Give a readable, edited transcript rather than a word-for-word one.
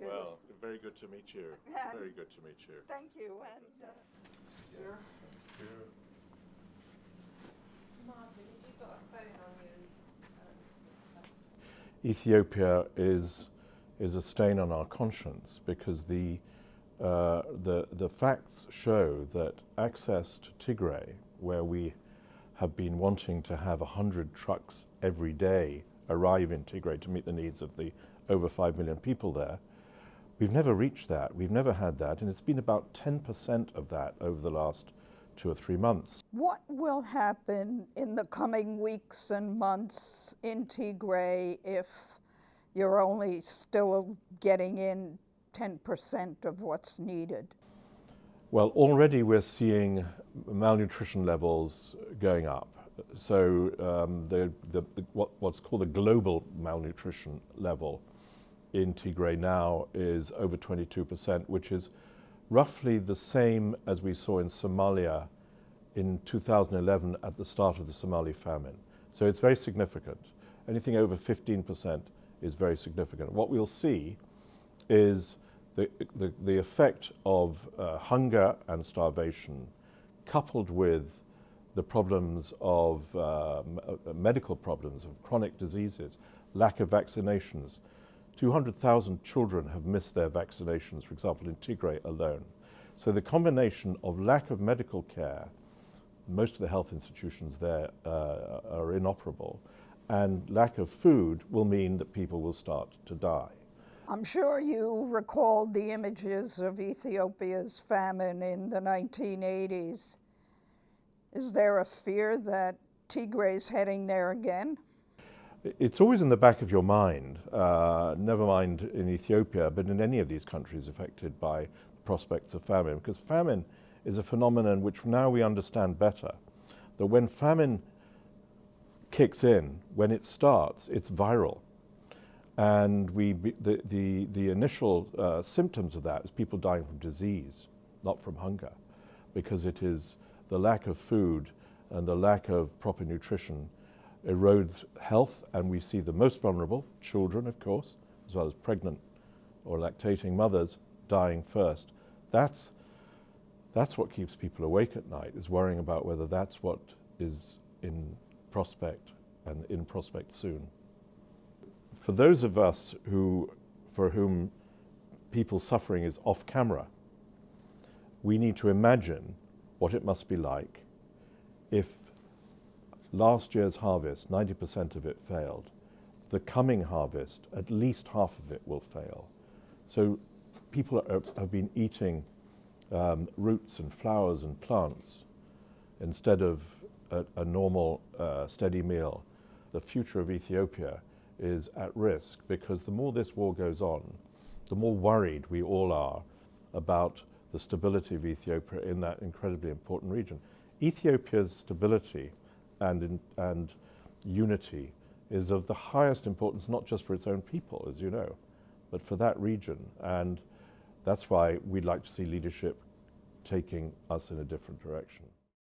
you. Well, very good to meet you. Very good to meet you. Thank you. And Yes. Thank you. Martin, have you got a phone on you? Ethiopia is a stain on our conscience because the facts show that access to Tigray, where we have been wanting to have 100 trucks every day arrive in Tigray to meet the needs of the over 5 million people there, we've never reached that. We've never had that, and it's been about 10% of that over the last 2 or 3 months. what will happen in the coming weeks and months in Tigray if you're only still getting in 10% of what's needed? Well, already we're seeing malnutrition levels going up. So what's called the global malnutrition level in Tigray now is over 22%, which is roughly the same as we saw in Somalia in 2011 at the start of the Somali famine. So it's very significant. Anything over 15% is very significant. What we'll see is the effect of hunger and starvation coupled with the problems of medical problems, of chronic diseases, lack of vaccinations. 200,000 children have missed their vaccinations, for example, in Tigray alone. So the combination of lack of medical care, most of the health institutions there are inoperable, and lack of food will mean that people will start to die. I'm sure you recalled the images of Ethiopia's famine in the 1980s. Is there a fear that Tigray's heading there again? It's always in the back of your mind, never mind in Ethiopia, but in any of these countries affected by prospects of famine, because famine is a phenomenon which now we understand better, that when famine kicks in, when it starts, it's viral. And the initial symptoms of that is people dying from disease, not from hunger, because it is the lack of food and the lack of proper nutrition erodes health, and we see the most vulnerable, children of course, as well as pregnant or lactating mothers, dying first. That's what keeps people awake at night, is worrying about whether that's what is in prospect and in prospect soon. For those of us for whom people's suffering is off camera, we need to imagine what it must be like if last year's harvest, 90% of it failed. The coming harvest, at least half of it will fail. So people have been eating roots and flowers and plants instead of a normal steady meal. The future of Ethiopia is at risk because the more this war goes on, the more worried we all are about the stability of Ethiopia in that incredibly important region. Ethiopia's stability and unity is of the highest importance, not just for its own people, as you know, but for that region. And that's why we'd like to see leadership taking us in a different direction.